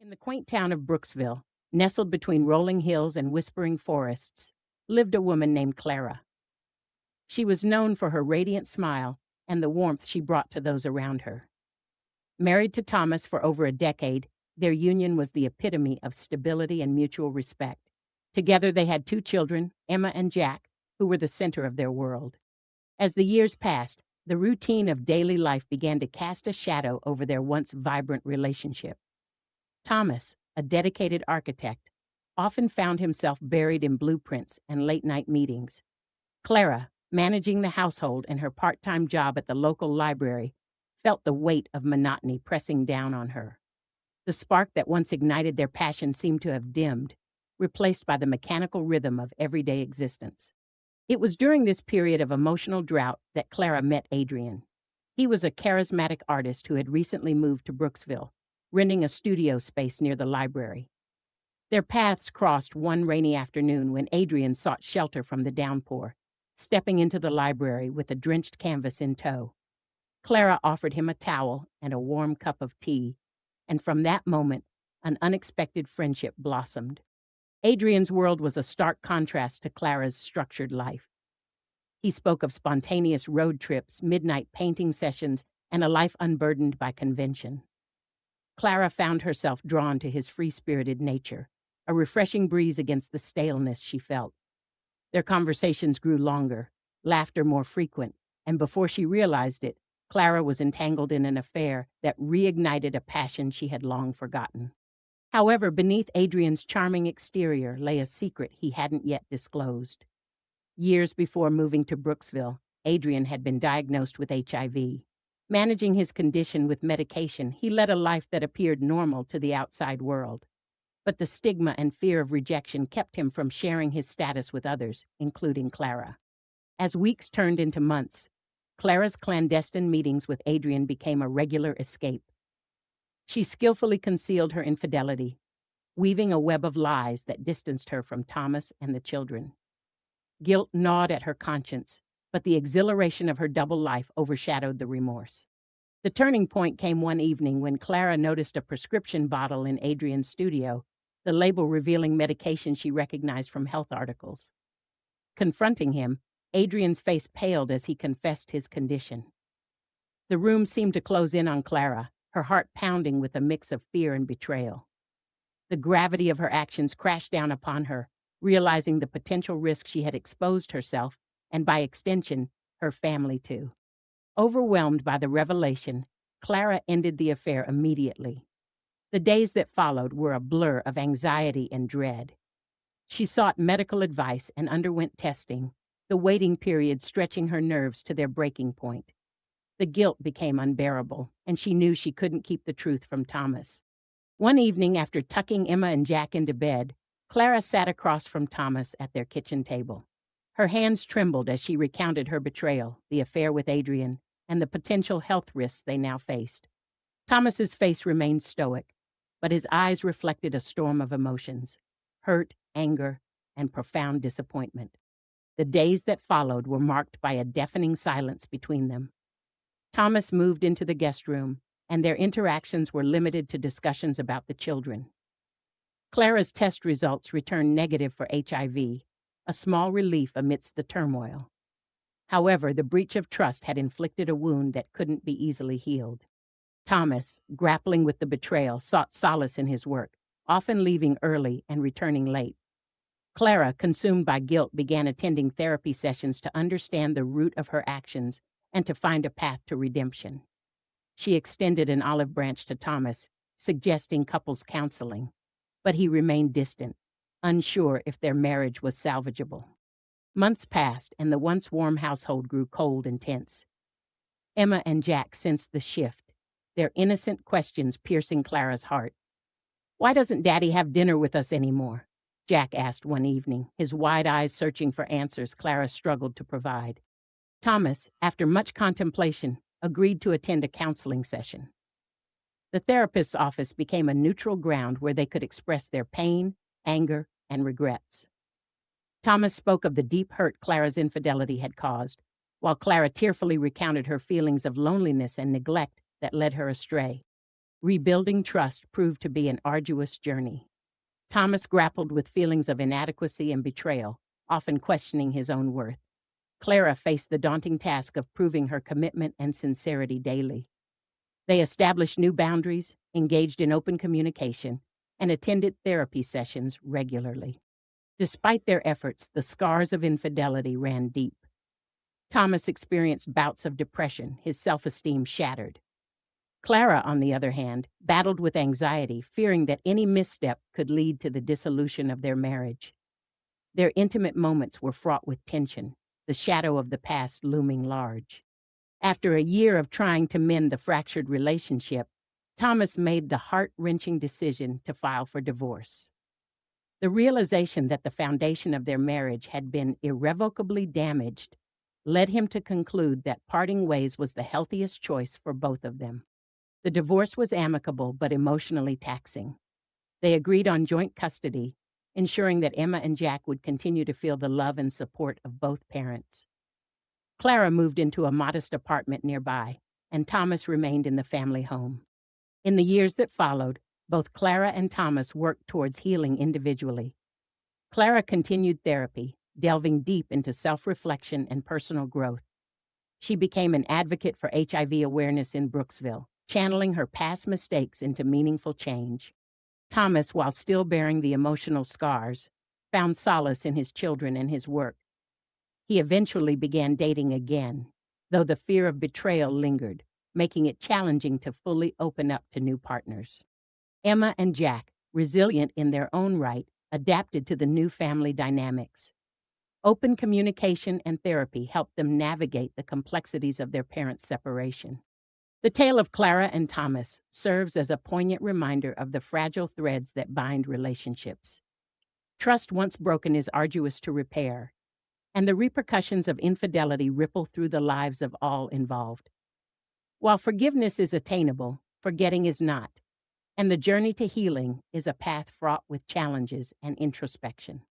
In the quaint town of Brooksville, nestled between rolling hills and whispering forests, lived a woman named Clara. She was known for her radiant smile and the warmth she brought to those around her. Married to Thomas for over a decade, their union was the epitome of stability and mutual respect. Together, they had two children, Emma and Jack, who were the center of their world. As the years passed, the routine of daily life began to cast a shadow over their once vibrant relationship. Thomas, a dedicated architect, often found himself buried in blueprints and late night meetings. Clara, managing the household and her part time job at the local library, felt the weight of monotony pressing down on her. The spark that once ignited their passion seemed to have dimmed, replaced by the mechanical rhythm of everyday existence. It was during this period of emotional drought that Clara met Adrian. He was a charismatic artist who had recently moved to Brooksville, renting a studio space near the library. Their paths crossed one rainy afternoon when Adrian sought shelter from the downpour, stepping into the library with a drenched canvas in tow. Clara offered him a towel and a warm cup of tea, and from that moment, an unexpected friendship blossomed. Adrian's world was a stark contrast to Clara's structured life. He spoke of spontaneous road trips, midnight painting sessions, and a life unburdened by convention. Clara found herself drawn to his free-spirited nature, a refreshing breeze against the staleness she felt. Their conversations grew longer, laughter more frequent, and before she realized it, Clara was entangled in an affair that reignited a passion she had long forgotten. However, beneath Adrian's charming exterior lay a secret he hadn't yet disclosed. Years before moving to Brooksville, Adrian had been diagnosed with HIV. Managing his condition with medication, he led a life that appeared normal to the outside world. But the stigma and fear of rejection kept him from sharing his status with others, including Clara. As weeks turned into months, Clara's clandestine meetings with Adrian became a regular escape. She skillfully concealed her infidelity, weaving a web of lies that distanced her from Thomas and the children. Guilt gnawed at her conscience, but the exhilaration of her double life overshadowed the remorse. The turning point came one evening when Clara noticed a prescription bottle in Adrian's studio, the label revealing medication she recognized from health articles. Confronting him, Adrian's face paled as he confessed his condition. The room seemed to close in on Clara, her heart pounding with a mix of fear and betrayal. The gravity of her actions crashed down upon her, realizing the potential risk she had exposed herself, and by extension, her family too. Overwhelmed by the revelation, Clara ended the affair immediately. The days that followed were a blur of anxiety and dread. She sought medical advice and underwent testing, the waiting period stretching her nerves to their breaking point. The guilt became unbearable, and she knew she couldn't keep the truth from Thomas. One evening, after tucking Emma and Jack into bed, Clara sat across from Thomas at their kitchen table. Her hands trembled as she recounted her betrayal, the affair with Adrian, and the potential health risks they now faced. Thomas's face remained stoic, but his eyes reflected a storm of emotions: hurt, anger, and profound disappointment. The days that followed were marked by a deafening silence between them. Thomas moved into the guest room, and their interactions were limited to discussions about the children. Clara's test results returned negative for HIV, a small relief amidst the turmoil. However, the breach of trust had inflicted a wound that couldn't be easily healed. Thomas, grappling with the betrayal, sought solace in his work, often leaving early and returning late. Clara, consumed by guilt, began attending therapy sessions to understand the root of her actions and to find a path to redemption. She extended an olive branch to Thomas, suggesting couples counseling, but he remained distant, unsure if their marriage was salvageable. Months passed, and the once warm household grew cold and tense. Emma and Jack sensed the shift, their innocent questions piercing Clara's heart. "Why doesn't Daddy have dinner with us anymore?" Jack asked one evening, his wide eyes searching for answers Clara struggled to provide. Thomas, after much contemplation, agreed to attend a counseling session. The therapist's office became a neutral ground where they could express their pain, anger, and regrets. Thomas spoke of the deep hurt Clara's infidelity had caused, while Clara tearfully recounted her feelings of loneliness and neglect that led her astray. Rebuilding trust proved to be an arduous journey. Thomas grappled with feelings of inadequacy and betrayal, often questioning his own worth. Clara faced the daunting task of proving her commitment and sincerity daily. They established new boundaries, engaged in open communication, and attended therapy sessions regularly. Despite their efforts, the scars of infidelity ran deep. Thomas experienced bouts of depression, his self esteem shattered. Clara, on the other hand, battled with anxiety, fearing that any misstep could lead to the dissolution of their marriage. Their intimate moments were fraught with tension, the shadow of the past looming large. After a year of trying to mend the fractured relationship, Thomas made the heart-wrenching decision to file for divorce. The realization that the foundation of their marriage had been irrevocably damaged led him to conclude that parting ways was the healthiest choice for both of them. The divorce was amicable but emotionally taxing. They agreed on joint custody, ensuring that Emma and Jack would continue to feel the love and support of both parents. Clara moved into a modest apartment nearby, and Thomas remained in the family home. In the years that followed, both Clara and Thomas worked towards healing individually. Clara continued therapy, delving deep into self-reflection and personal growth. She became an advocate for HIV awareness in Brooksville, channeling her past mistakes into meaningful change. Thomas, while still bearing the emotional scars, found solace in his children and his work. He eventually began dating again, though the fear of betrayal lingered, making it challenging to fully open up to new partners. Emma and Jack, resilient in their own right, adapted to the new family dynamics. Open communication and therapy helped them navigate the complexities of their parents' separation. The tale of Clara and Thomas serves as a poignant reminder of the fragile threads that bind relationships. Trust once broken is arduous to repair, and the repercussions of infidelity ripple through the lives of all involved. While forgiveness is attainable, forgetting is not, and the journey to healing is a path fraught with challenges and introspection.